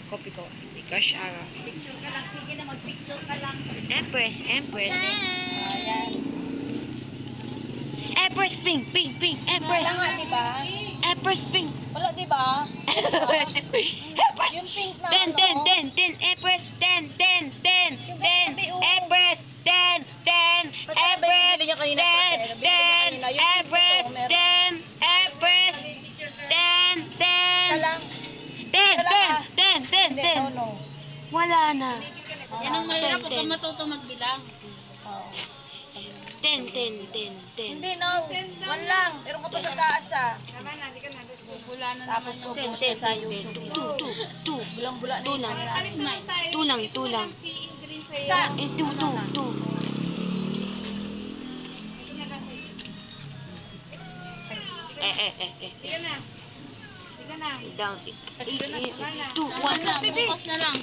Copy ko. Because, Picture ka lang. Sige na, mag-picture ka lang. Empress. Ayan. Empress, pink. Empress. Wala nga, diba? Empress, pink. Wala, diba? Empress. Yung pink na Ten. Empress, 10. Empress, 10. Empress, 10. Empress, 10. Empress, 10. Ka lang. 10. No. Wala na. Yan ang mahirap pag matuto magbilang. Oo. 10. Hindi, no. One lang. Pero ka pa sa taas, ah. Bubula na Tapos naman yung popost ko sa YouTube. 2. Bulang-bula na Tulang. yung Tulang. Isa. 2. Sige na. Down. 2, 1. bukas na lang.